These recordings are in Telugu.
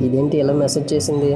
ఇదేంటి ఇలా మెసేజ్ చేసింది?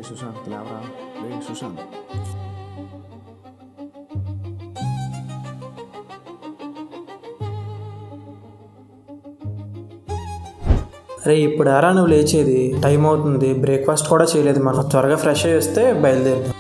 సుశాంత్ లేవరా, సుశాంత్. అరే ఇప్పుడు ఎరా నువ్వు లేచేది? టైం అవుతుంది, బ్రేక్ఫాస్ట్ కూడా చేయలేదు. మనం త్వరగా ఫ్రెష్ అయ్యి వస్తే బయలుదేరుతాం.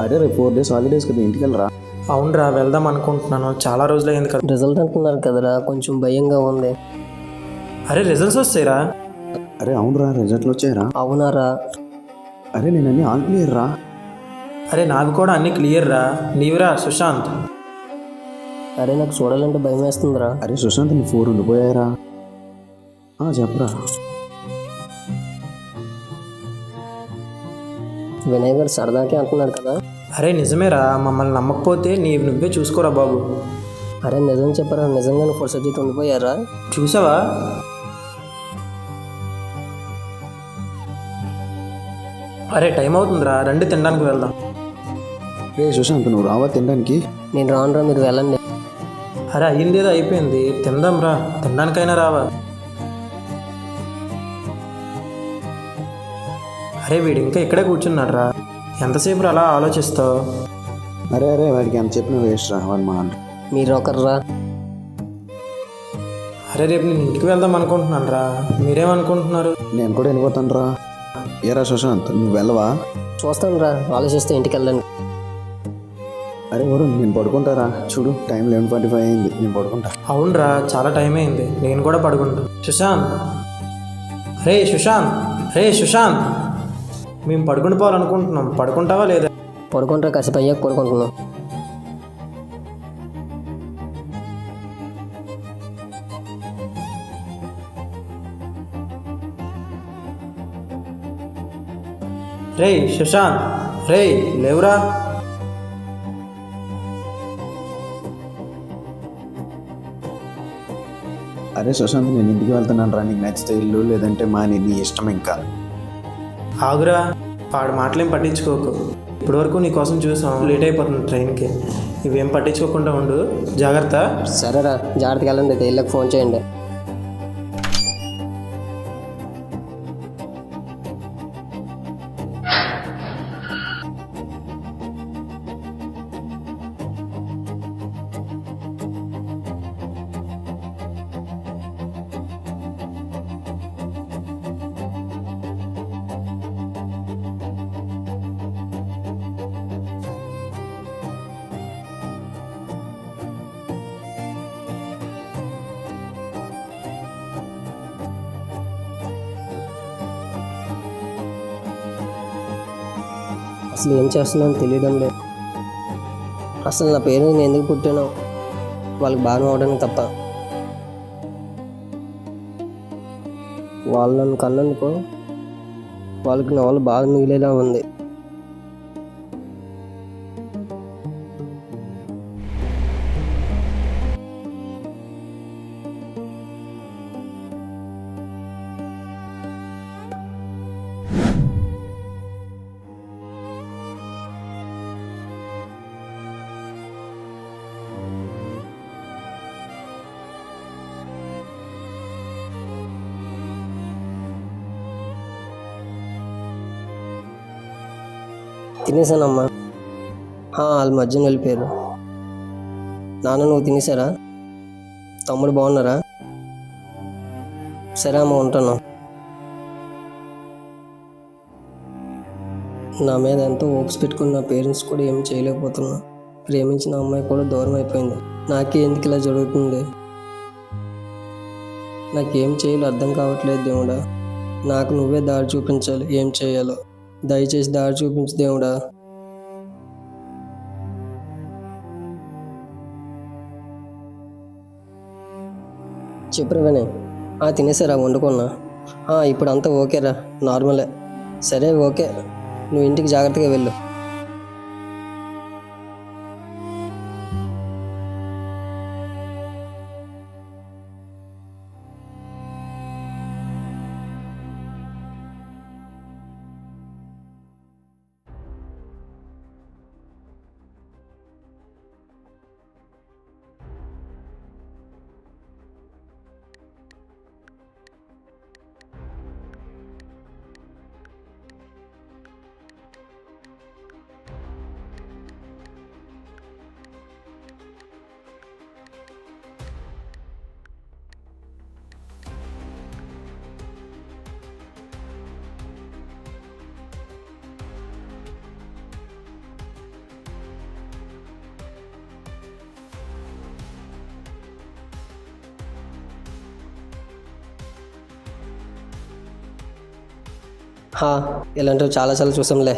అరే రేపు 4 days హాలిడేస్ కదా, ఇంటికి వెళ్ళరా. అవునరా, వెళ్దాం అనుకుంటున్నాను. చాలా రోజులు అయింది కదా. రిజల్ట్ అంటున్నారు కదరా, కొంచెం భయంగా ఉంది. అరే రిజల్ట్స్ వస్తాయిరా. అరే అవునరా, రిజల్ట్లు వచ్చాయరా. అవునారా? అరే నేను అన్ని ఆల్ క్లియర్ రా. అరే నావి కూడా అన్ని క్లియర్ రా. నీవురా సుశాంత్? అరే నాకు చూడాలంటే భయం వేస్తుందిరా. అరే సుశాంత్, నీ 4 ఉండిపోయారా? చెప్పరా. వినయ్ గారు సరదాకే అంటున్నాడు కదా. అరే నిజమేరా, మమ్మల్ని నమ్మకపోతే నువ్వే చూసుకోరా బాబు. అరే నిజం చెప్పరా, నిజంగానే 4 సబ్జెక్ట్ ఉండిపోయారా? చూసావా? అరే టైం అవుతుందిరా, రండి తినడానికి వెళ్దాం. రే సుశాంత్, నువ్వు రావా తినడానికి? నేను రానురా, మీరు వెళ్ళండి. అరే అయ్యిందేదో అయిపోయింది, తిందాం రా. తినడానికైనా రావా? అరే వీడు ఇంకా ఇక్కడే కూర్చున్నాడు రా. ఎంతసేపు అలా ఆలోచిస్తావు? అరే వాడికి ఎంత చెప్పినా వేస్ట్ రా, వాడు మా అన్న. మీరు ఒకర్రా. అరే రేపు నేను ఇంటికి వెళ్దాం అనుకుంటున్నాను రా. మీరేమనుకుంటున్నారు? నేను కూడా వెళ్ళిపోతాను రా. ఏరా సుశాంత్, నువ్వు వెళ్ళవా? చూస్తాను రా, ఆలోచిస్తే ఇంటికి వెళ్ళండి. అరే వరుణ్, నేను పడుకుంటారా. చూడు టైం 11:45 అయింది, నేను పడుకుంటా. అవునరా, చాలా టైం అయింది, నేను కూడా పడుకుంటా. సుశాంత్, రే సుశాంత్, మేము పడుకుని పోవాలనుకుంటున్నాం. పడుకుంటావా లేదా? పడుకుంటారా, కాసేపు అయ్యాక పడుకుంటున్నాం. రే సుశాంత్, లేవురా. అరే సుశాంత్, నేను ఇంటికి వెళ్తున్నాను రా. నీకు నచ్చితే ఇల్లు, లేదంటే నీ ఇష్టం. ఇంకా ఆగురా, వాడు మాటలేం పట్టించుకోకు. ఇప్పటివరకు నీ కోసం చూసాం, లేట్ అయిపోతుంది ట్రైన్కి. ఇవేం పట్టించుకోకుండా ఉండు, జాగ్రత్త. సరేరా, జాగ్రత్తగా వెళ్ళండి. ఇళ్ళకి ఫోన్ చేయండి. అసలు ఏం చేస్తున్నానో తెలియడం లేదు. అసలు నా పేరు నేను ఎందుకు పుట్టానో వాళ్ళకి బాగా అవడానికి తప్ప. వాళ్ళు నన్ను కన్నందుకు వాళ్ళకి నా వాళ్ళు బాగా మిగిలేలా ఉంది. తినేసానమ్మా. వాళ్ళ మధ్యన వెళ్ళిపోయారు. నాన్న నువ్వు తినేసారా? తమ్ముడు బాగున్నారా? సరే అమ్మ, ఉంటాను. నా మీద ఎంతో హోప్స్ పెట్టుకుని నా పేరెంట్స్ కూడా ఏం చేయలేకపోతున్నా. ప్రేమించిన అమ్మాయి కూడా దూరం అయిపోయింది. నాకే ఎందుకు ఇలా జరుగుతుంది? నాకేం చేయాలో అర్థం కావట్లేదు దేవుడా. నాకు నువ్వే దారి చూపించాలి. ఏం చేయాలో దయచేసి దారి చూపించు దేవుడా. చెప్పురా వినయ్. తినేసారా? వండుకున్నా. ఇప్పుడు అంతా ఓకేరా, నార్మలే. సరే ఓకే, నువ్వు ఇంటికి జాగ్రత్తగా వెళ్ళు. ఇలాంటివి చాలాసార్లు చూసాంలే.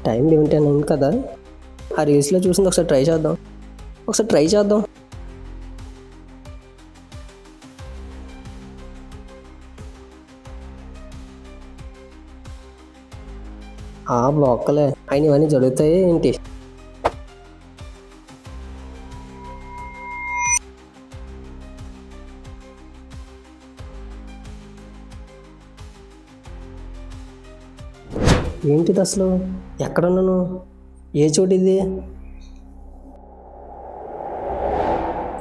టైం లిమిట్ అని ఉంది కదా, ఆ రీల్స్లో చూసింది ఒకసారి ట్రై చేద్దాం. బ్లాక్లే అయిన ఇవన్నీ జరుగుతాయి ఏంటి? ఏంటిది అసలు? ఎక్కడున్నాను? ఏ చోటు ఇది?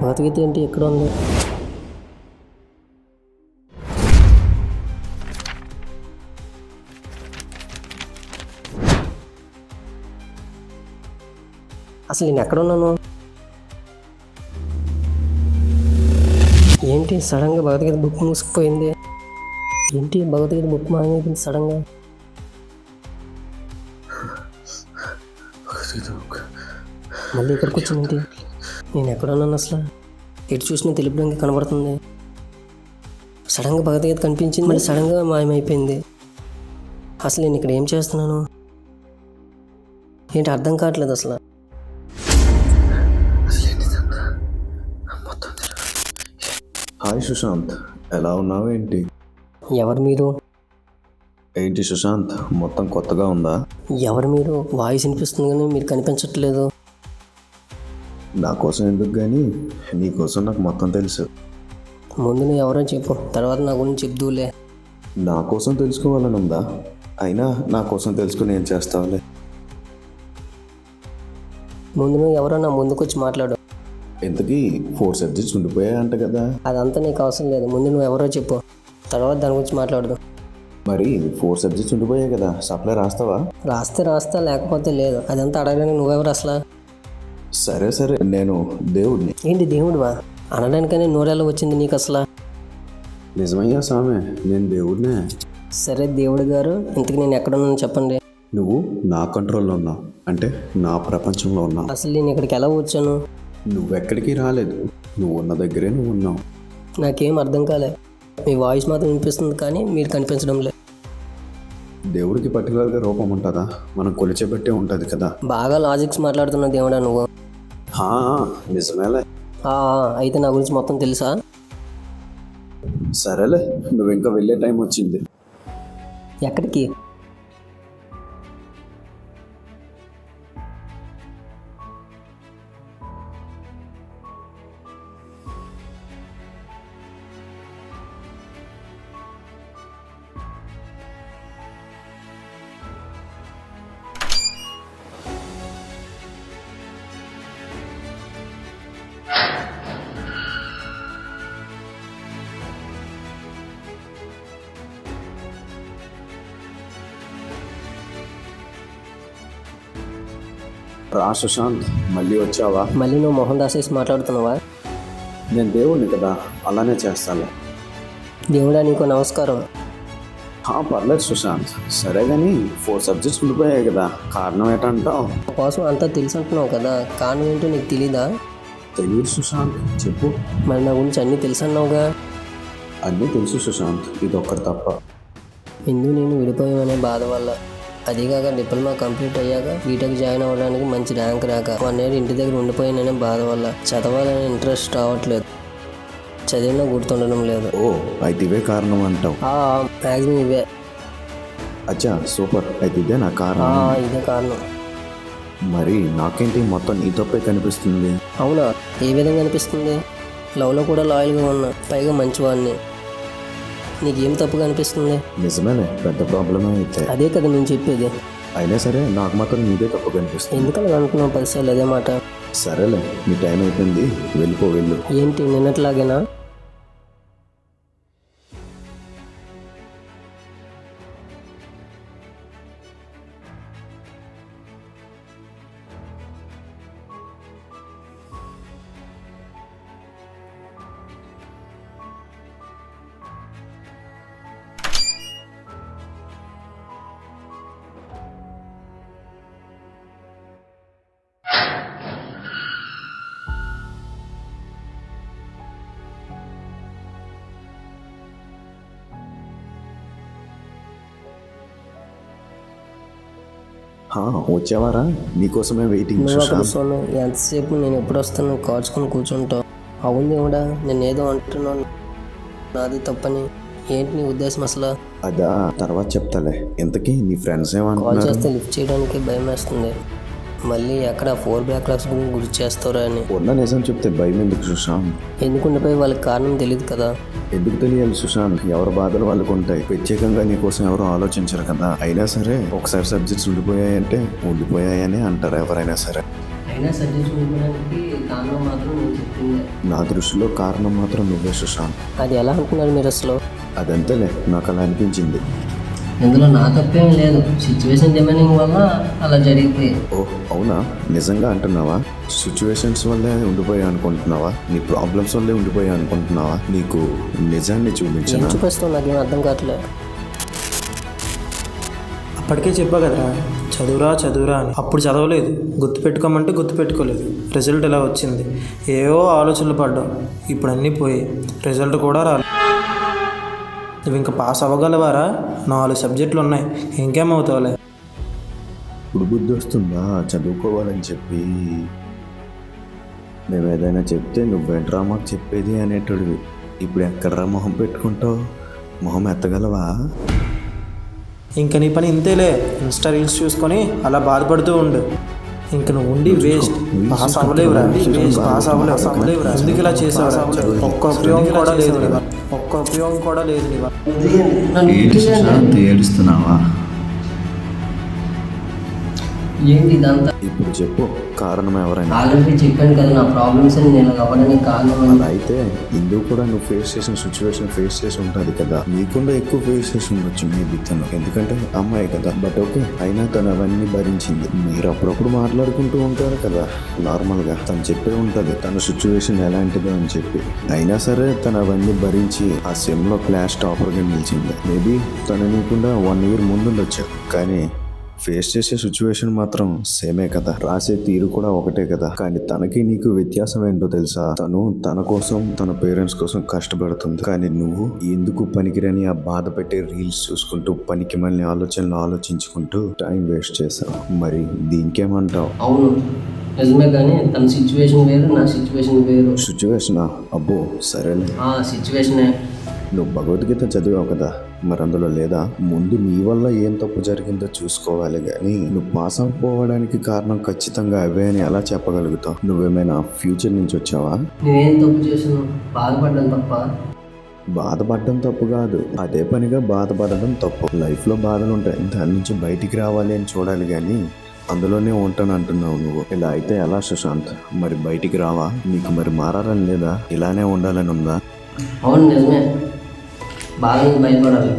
భగవద్గీత ఏంటి ఎక్కడ ఉంది? అసలు నేను ఎక్కడున్నాను? ఏంటి సడన్గా భగవద్గీత బుక్ మూసుకుపోయింది? ఏంటి భగవద్గీత బుక్ మాయమైపోయింది సడన్గా? మళ్ళీ ఇక్కడికి వచ్చింది. నేను ఎక్కడున్నాను అసలు? ఎటు చూసినా తెలుపు రంగు కనబడుతుంది. సడన్గా భగవద్గీత కనిపించింది, మళ్ళీ సడన్గా మాయమైపోయింది. అసలు నేను ఇక్కడ ఏం చేస్తున్నాను ఏంటి అర్థం కావట్లేదు అసలు. హాయ్ సుశాంత్, ఎలా ఉన్నావు ఏంటి? ఎవరు మీరు? ఏంటి సుశాంత్, మొత్తం కొత్తగా ఉందా? ఎవరు మీరు? వాయిస్ వినిపిస్తుంది కానీ మీరు కనిపించట్లేదు. నా కోసం ఎందుకు కానీ నీ కోసం నాకు మొత్తం తెలుసు. ముందు నువ్వు ఎవరో చెప్పు, తర్వాత నా గురించి చెప్దూలే. నా కోసం తెలుసుకోవాలని ఉందా? అయినా నా కోసం తెలుసుకుని ఏం చేస్తావులే. ముందు నువ్వు ఎవరో నా ముందుకొచ్చి మాట్లాడు. ఇంతకీ 4 సబ్జెక్ట్స్ ఉండిపోయాయంట కదా? అదంతా నీకు అవసరం లేదు. ముందు నువ్వు ఎవరో చెప్పు, తర్వాత దాని గురించి మాట్లాడదు. మరి 4 సబ్జెక్ట్స్ ఉండిపోయాయి కదా, సప్లై రాస్తావా? రాస్తా, లేకపోతే లేదు. అదంతా అడగడానికి నువ్వెవరు అసలు? సరే నేను దేవుడిని. ఏంటి దేవుడివా? అనడానికనే నోరేలా వచ్చింది నీకు అసలు? నిజమయ్యా స్వామి, నేను దేవుడినే. సరే దేవుడి గారు, ఇంతకు నేను ఎక్కడున్నాను చెప్పండి. నువ్వు నా కంట్రోల్లో ఉన్నావు, అంటే నా ప్రపంచంలో ఉన్నావు. అసలు నేను ఇక్కడికి ఎలా వచ్చాను? నువ్వెక్కడికి రాలేదు, నువ్వు ఉన్న దగ్గరే నువ్వు ఉన్నావు. నాకేం అర్థం కాలే. మీ వాయిస్ మాత్రం వినిపిస్తుంది కానీ మీరు కనిపించడం లేదు. దేవుడికి పర్టికులర్గా రూపం ఉంటుందా? మనం కొలిచేబట్టే ఉంటుంది కదా. బాగా లాజిక్స్ మాట్లాడుతున్న దేవుడా నువ్వు. నిజమేలే. అయితే నా గురించి మొత్తం తెలుసా? సరేలే, నువ్వు ఇంకా వెళ్ళే టైం వచ్చింది. ఎక్కడికి? రా సుశాంత్, మళ్ళీ వచ్చావా? మళ్ళీ నువ్వు మొహం దాసేసి మాట్లాడుతున్నావా? నేను దేవుణ్ణి కదా, అలానే చేస్తాను. దేవుడా నీకు నమస్కారం. పర్లేదు సుశాంత్. సరే కానీ 4 సబ్జెక్ట్స్ ఉండిపోయాయి కదా, కారణం ఏంటంటావు? కోసం అంతా తెలుసు అంటున్నావు కదా, కారణం ఏంటో నీకు తెలీదా? తెలియదు సుశాంత్, చెప్పు. మరి నా గురించి అన్నీ తెలుసు అన్నావుగా. అన్నీ తెలుసు సుశాంత్, ఇది ఒక్కటి తప్ప. ఎందుకు నేను విడిపోయామనే బాధ వల్ల, అదేగాక డిప్లొమా కంప్లీట్ అయ్యాక బీటెక్ జాయిన్ అవ్వడానికి మంచి ర్యాంక్ రాక 1 year ఇంటి దగ్గర ఉండిపోయిననే బాధ వల్ల చదవాలనే ఇంట్రెస్ట్ రావట్లేదు, చదివినా గుర్తుండడం లేదు. ఓ, అయితే ఇవే కారణం అంటావు? మ్యాక్సిమం ఇవే. అచ్చా, సూపర్. అయితే ఇదే నా కారణం? ఇదే కారణం. మరి నాకేంటి మొత్తం నీ తప్పే కనిపిస్తుంది? అవునా? ఏ విధంగా అనిపిస్తుంది? లవ్లో కూడా లాయల్గా ఉన్నా, పైగా మంచివాడిని, నీకేం తప్పుగా అనిపిస్తుంది? నిజమేలే, పెద్ద ప్రాబ్లమే అయితే. అదే కదా నేను చెప్పేది. అయినా సరే నాకు మాత్రం నీదే తప్పు కనిపిస్తుంది. ఎందుకని అనుకున్నావు 10 సార్లు అదే మాట? సరేలే, నీ టైం అయిపోయింది, వెళ్ళు. ఏంటి నిన్నట్లాగేనా? వచ్చావారా? నీకోసమే వెయిటింగ్. నువ్వు అక్కడ సోను, ఎంతసేపు నేను ఎప్పుడు వస్తాను కాచుకొని కూర్చుంటావు. అవును దేవుడా, నేను ఏదో అంటున్నాను, నాది తప్పని. ఏంటి నీ ఉద్దేశం అసలు? అదా తర్వాత చెప్తాలే. ఇంతకీ నీ ఫ్రెండ్స్ కాల్ ఏమంటున్నారు? చేస్తే లిఫ్ట్ చేయడానికి భయం వేస్తుంది. మళ్ళీ ఎక్కడ 4 బ్యాక్లాగ్స్ గురించి గుర్తు చేస్తారా అని. ఉన్న నిజం చెప్తే భయం ఎందుకు సుశాంత్? ఎందుకు ఉండిపోయి వాళ్ళకి కారణం తెలియదు కదా. ఎందుకు తెలియాలి సుశాంత్? ఎవరి బాధలు వాళ్ళకు ఉంటాయి. ప్రత్యేకంగా నీకోసం ఎవరు ఆలోచించరు కదా. అయినా సరే ఒకసారి సబ్జెక్ట్స్ ఉండిపోయాయంటే ఉండిపోయాయని అంటారు ఎవరైనా సరే. అయినా సబ్జెక్ట్స్ ఉండిపోవడానికి కారణం మాత్రం నువ్వు చెప్పిందే. నా దృష్టిలో కారణం మాత్రం నువ్వే సుశాంత్. అది ఎలా అనుకున్నారు మీరు అసలు? అదంతేలే, నాకు అలా అనిపించింది. ఇందులో నా తప్పేం లేదు, సిచ్యువేషన్ డిమాండింగ్ వల్ల అలా జరిగింది. ఓ అవునా? నిజంగా అంటున్నావా? సిచ్యువేషన్స్ వల్లే ఉండిపోయా అనుకుంటున్నావా? నీ ప్రాబ్లమ్స్ వల్లే ఉండిపోయా అనుకుంటున్నావా? నీకు నిజాన్ని చూపించనా? చూపిస్తావు, నాకేం అర్థం కావట్లేదు. అప్పటికే చెప్పా కదరా, చదువురా అని. అప్పుడు చదవలేదు, గుర్తుపెట్టుకోమంటే గుర్తుపెట్టుకోలేదు. రిజల్ట్ ఎలా వచ్చింది? ఏవో ఆలోచనలు పడ్డావు, ఇప్పుడు అన్నీ పోయి రిజల్ట్ కూడా రాలేదు. నువ్వు ఇంకా పాస్ అవ్వగలవారా? 4 సబ్జెక్టులు ఉన్నాయి, ఇంకేమవుతావులే. ఇప్పుడు బుద్ధి వస్తుందా చదువుకోవాలని చెప్పి? మేము ఏదైనా చెప్తే నువ్వేంట్రా మాకు చెప్పేది అనేటోడివి. ఇప్పుడు ఎక్కడరా మొహం పెట్టుకుంటావు? మొహం ఎత్తగలవా? ఇంక నీ పని ఇంతేలే, ఇన్స్టా రీల్స్ చూసుకొని అలా బాధపడుతూ ఉండు. ఇంక నువ్వు ఉండి వేస్ట్, పాస్ అవ్వలేవురా, పాస్ అవ్వలేవురా. ఎందుకు ఇలా చేసావురా? ఒక్క ఉపయోగం కూడా లేదు నీ వల్ల. ఏడుస్తున్నావా? ఏంటి ఇదంతా? ఇప్పుడు చెప్పు, కారణం ఎవరైనా? ఆల్రెడీ చెప్పాను కదా నా ప్రాబ్లమ్స్ అని, నేను అవ్వడానికి కారణం. అలా అయితే ఇందుకు కూడా నువ్వు ఫేస్ చేసిన సిచ్యువేషన్ ఫేస్ చేసి ఉంటుంది కదా. నీకుండా ఎక్కువ ఫేస్ చేసి ఉండొచ్చు మేబీ తను, ఎందుకంటే అమ్మాయి కదా. బట్ ఓకే, అయినా తను అవన్నీ భరించింది. మీరు అప్పుడప్పుడు మాట్లాడుకుంటూ ఉంటారు కదా నార్మల్గా. తను చెప్పే ఉంటుంది తన సిచ్యువేషన్ ఎలాంటిదో అని చెప్పి. అయినా సరే తను అవన్నీ భరించి ఆ సెమ్లో క్లాస్ టాపర్గా నిలిచింది. మేబీ తను నీకుండా 1 year ముందుండొచ్చు, కానీ ఫేస్ చేసే సిచ్యువేషన్ మాత్రం సేమే కదా. రాసే తీరు కూడా ఒకటే కదా. కానీ తనకి నీకు వ్యత్యాసం ఏంటో తెలుసా? తను తన కోసం తన పేరెంట్స్ కోసం కష్టపడుతుంది, కానీ నువ్వు ఎందుకు పనికిరని ఆ బాధ పెట్టే రీల్స్ చూసుకుంటూ పనికి మళ్ళీ ఆలోచనలు ఆలోచించుకుంటూ టైం వేస్ట్ చేసావు. మరి దీనికేమంటావు? అవును నిజమే, కానీ తన సిచ్యువేషన్ వేరు, నా సిచ్యువేషన్ వేరు. సిచ్యువేషనా? అబ్బో సరేలే. సిచ్యువేషనే. నువ్వు భగవద్గీత చదివావు కదా, మరి అందులో లేదా ముందు నీ వల్ల ఏం తప్పు జరిగిందో చూసుకోవాలి, కానీ నువ్వు పాస్ అవ్వడానికి కారణం ఖచ్చితంగా అవే అని ఎలా చెప్పగలుగుతావు? నువ్వేమైనా ఫ్యూచర్ నుంచి వచ్చావా? నేనేం తప్పు చేసాను? బాధపడ్డాను తప్ప. బాధపడడం తప్పు కాదు, అదే పనిగా బాధపడడం తప్పు. లైఫ్లో బాధలు ఉంటాయి, దాని నుంచి బయటికి రావాలి అని చూడాలి, కానీ అందులోనే ఉంటాను అంటున్నావు నువ్వు. ఇలా అయితే ఎలా సుశాంత్? మరి బయటికి రావా? నీకు మరి మారాలని లేదా? ఇలానే ఉండాలని ఉందా? అవును నిజమే, బాగా బయటపడాలి,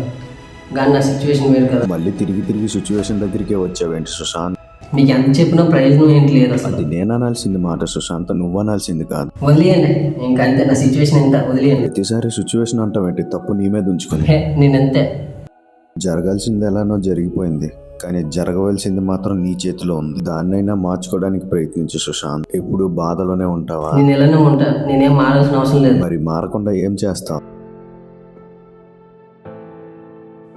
కానీ నా సిచ్యువేషన్ వేరు కదా. మళ్ళీ తిరిగి సిచ్యువేషన్ దగ్గరికే వచ్చావేంటి సుశాంత్? మీకు ఎంత చెప్పినా ప్రయోజనం ఏంటి లేదు అసలు. అది నేను అనాల్సింది మాట సుశాంత్, నువ్వు అనాల్సింది కాదు. వదిలేయండి, ఇంకంతే, నా సిచ్యువేషన్ ఎంత, వదిలేయండి. ప్రతిసారి సిచ్యువేషన్ అంటావేంటి? తప్పు నీ మీద ఉంచుకొని. నేనంతే. జరగాల్సింది ఎలానో జరిగిపోయింది, కానీ జరగవలసింది మాత్రం నీ చేతిలో ఉంది. దాన్నైనా మార్చుకోవడానికి ప్రయత్నించు సుశాంత్. ఎప్పుడు బాధలోనే ఉంటావా? నేను ఇలానే ఉంటా, నేనేం మారాల్సిన అవసరం లేదు. మరి మారకుండా ఏం చేస్తావు?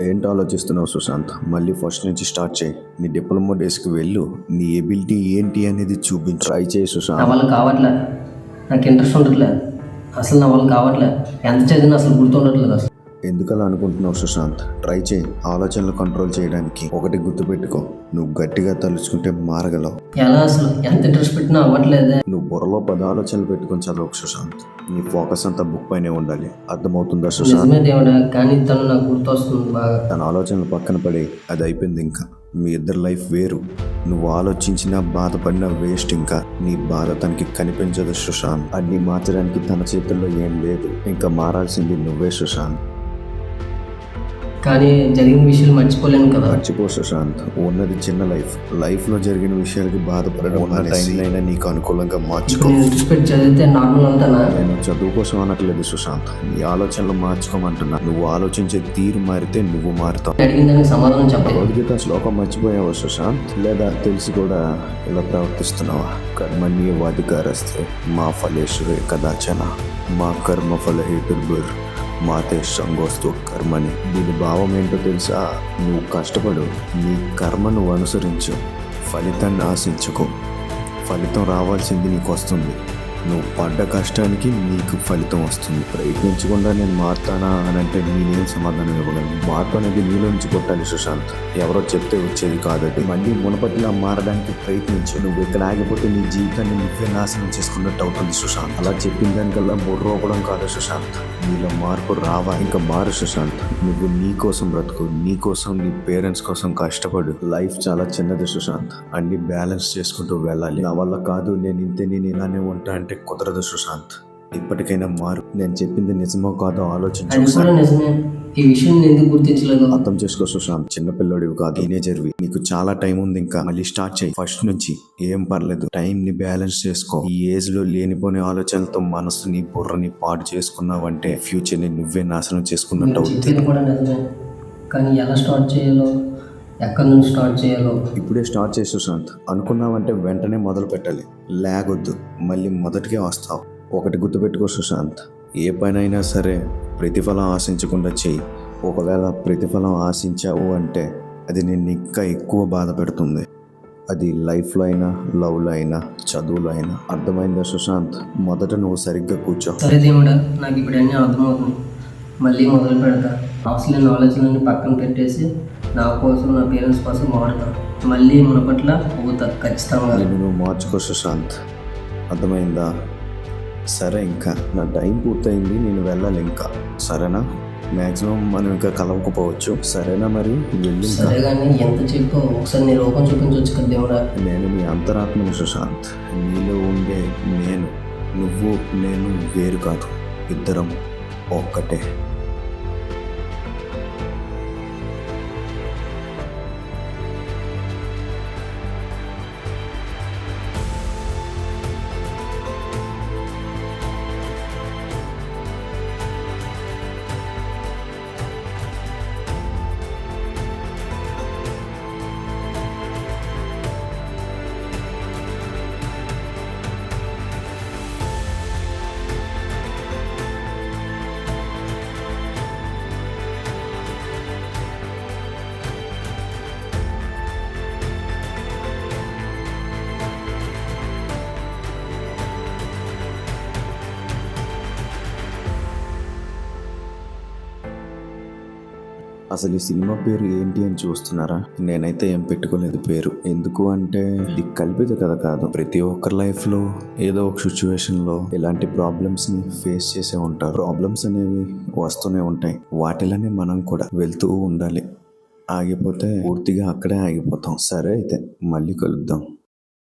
ఏంటి ఆలోచిస్తున్నావు సుశాంత్? మళ్ళీ ఫస్ట్ నుంచి స్టార్ట్ చేయి. నీ డిప్లొమా డేస్కి వెళ్ళు, నీ ఎబిలిటీ ఏంటి అనేది చూపించు. ట్రై చేయి నా సుశాంత్. వల్ల కావట్లే, నాకు ఇంట్రెస్ట్ ఉండట్లే, అసలు నా వల్ల కావట్లే. ఎంత చదివినా అసలు గుర్తుండట్లేదు అసలు. ఎందుకలా అనుకుంటున్నావు సుశాంత్? ట్రై చేయి ఆలోచనలు కంట్రోల్ చేయడానికి. ఒకటి గుర్తుపెట్టుకో, నువ్వు గట్టిగా తలుచుకుంటే మారగలవు. ఎలా అసలు ఎంత ఇంట్రెస్ట్ పెట్టినా అవ్వట్లేదే. నువ్వు బుర్రలో 10 ఆలోచనలు పెట్టుకొని చదవకు సుశాంత్. నీ ఫోకస్ అంతా బుక్ పైనే ఉండాలి. అర్థమవుతుందా సుశాంత్? నిజమే దేవుడా, కానీ తను నాకు గుర్తొస్తుంది బాగా. తన ఆలోచనలు పక్కన పడి అది అయిపోయింది. ఇంకా మీ ఇద్దరు లైఫ్ వేరు. నువ్వు ఆలోచించినా బాధపడినా వేస్ట్. ఇంకా నీ బాధ తనకి కనిపించదు సుశాంత్. అన్ని మార్చడానికి తన చేతుల్లో ఏం లేదు. ఇంకా మారాల్సింది నువ్వే సుశాంత్. కానీ జరిగిన విషయాలు మర్చిపోలేను కదా. మర్చిపో సుశాంత్. ఉన్నది చిన్న లైఫ్లో జరిగిన విషయాలకి బాధపడడం ఉన్న టైంలైనా నీకు అనుకూలంగా మార్చుకో. నేను ఇంట్రెస్ట్ పెట్టి చదివితే నార్మల్ అవుతానా? నేను చదువు కోసం అనట్లేదు సుశాంత్, నీ ఆలోచనలు మార్చుకోమంటున్నా. నువ్వు ఆలోచించే తీరు మారితే నువ్వు మారుతావు. అడిగిన దానికి సమాధానం చెప్పలేదు. భగవద్గీత శ్లోకం మర్చిపోయావా సుశాంత్? లేదా తెలిసి కూడా ఇలా ప్రవర్తిస్తున్నావా? కర్మణ్యేవాధికారస్తే మా ఫలేషు కదాచన మా కర్మ ఫలహేతుర్భుర్ మాతే సంగోస్తు కర్మని. దీని భావం ఏంటో తెలుసా? నువ్వు కష్టపడు, నీ కర్మ నువ్వు అనుసరించు, ఫలితాన్ని ఆశించుకో. ఫలితం రావాల్సింది నీకు వస్తుంది. నువ్వు పడ్డ కష్టానికి నీకు ఫలితం వస్తుంది. ప్రయత్నించకుండా నేను మారుతానా అని అంటే నేనేం సమాధానం ఇవ్వగలను? మార్పు అనేది నీలోంచి కొట్టాలి సుశాంత్. ఎవరో చెప్తే వచ్చేది కాదది. మళ్ళీ మునపటిలా మారడానికి ప్రయత్నించు. నువ్వు ఇక్కడ ఆగిపోతే నీ జీవితాన్ని నువ్వే నాశనం చేసుకున్నట్టు అవుతుంది సుశాంత్. అలా చెప్పిన దానికల్లా బుర్రోపడం కాదు సుశాంత్. నీలో మార్పు రావా? ఇంకా మారు సుశాంత్. నువ్వు నీ కోసం బ్రతుకు, నీ కోసం, నీ పేరెంట్స్ కోసం కష్టపడు. లైఫ్ చాలా చిన్నది సుశాంత్. అన్ని బ్యాలెన్స్ చేసుకుంటూ వెళ్ళాలి. నా వల్ల కాదు, నేను ఇంతే, నేను ఇలానే ఉంటా అంటే కుదరదు సుశాంత్. ఇప్పటికైనా మారు. నేను చెప్పింది నిజమో కాదో ఆలోచించు. అది కూడా నిజమే. ఈ విషయం నేను ఎందుకు గుర్తించలేదు? అర్థం చేసుకో సుశాంత్. చిన్నపిల్లడివి కాదు, టీనేజర్వి. నీకు చాలా టైం ఉంది. ఇంకా మళ్ళీ స్టార్ట్ చేయి ఫస్ట్ నుంచి. ఏం పర్లేదు, టైం ని బ్యాలెన్స్ చేసుకో. ఈ ఏజ్ లో లేనిపోని ఆలోచనలతో మనసుని బుర్రని పాడు చేసుకున్నావంటే ఫ్యూచర్ ని నువ్వే నాశనం చేసుకున్నట్టు అవుతుంది. చెప్పేది కూడా నిజమే, కానీ ఎలా స్టార్ట్ చేయాలో, ఎక్కడి నుంచి స్టార్ట్ చేయాలో ఇప్పుడే స్టార్ట్ చేసి సుశాంత్. అనుకున్నావంటే వెంటనే మొదలు పెట్టాలి. లాగొద్దు, మళ్ళీ మొదటికే వస్తావు. ఒకటి గుర్తుపెట్టుకో సుశాంత్, ఏ పనైనా సరే ప్రతిఫలం ఆశించకుండా చెయ్యి. ఒకవేళ ప్రతిఫలం ఆశించావు అంటే అది నిన్ను ఇంకా ఎక్కువ బాధ పెడుతుంది. అది లైఫ్లో అయినా, లవ్లో అయినా, చదువులో అయినా. అర్థమైందా సుశాంత్? మొదట నువ్వు సరిగ్గా కూర్చో. సరే దేవుడా, నాకు ఇప్పుడు అన్నీ అర్థమవుతుంది. మళ్ళీ మొదలు పెడతా. అవసరం లేని ఆలోచనలన్నీ పక్కన పెట్టేసి నా కోసం, నా పేరెంట్స్ కోసం మారుతా. మళ్ళీ మునపట్ల అవుతా ఖచ్చితంగా. నేను నువ్వు మార్చుకో సుశాంత్. అర్థమైందా? సరే, ఇంకా నా టైం పూర్తయింది, నేను వెళ్ళాలి ఇంకా. సరేనా? మ్యాక్సిమం మనం ఇంకా కలవకపోవచ్చు. సరేనా? మరి వెళ్ళి. సరే కానీ ఎంత చెప్పు, ఒకసారి నీ రూపం చూపించవచ్చు కదా దేవుడా. నేను నీ అంతరాత్మను సుశాంత్. నీలో ఉండే నువ్వు నేను వేరు కాదు, ఇద్దరం ఒక్కటే. అసలు ఈ సినిమా పేరు ఏంటి అని చూస్తున్నారా? నేనైతే ఏం పెట్టుకోలేదు పేరు. ఎందుకు అంటే ఇది కల్పిత కథ కాదు. ప్రతి ఒక్కరి లైఫ్లో ఏదో ఒక సిచ్యువేషన్లో ఇలాంటి ప్రాబ్లమ్స్ని ఫేస్ చేసే ఉంటారు. ప్రాబ్లమ్స్ అనేవి వస్తూనే ఉంటాయి. వాటిలోనే మనం కూడా వెళ్తూ ఉండాలి. ఆగిపోతే పూర్తిగా అక్కడే ఆగిపోతాం. సరే, అయితే మళ్ళీ కలుద్దాం.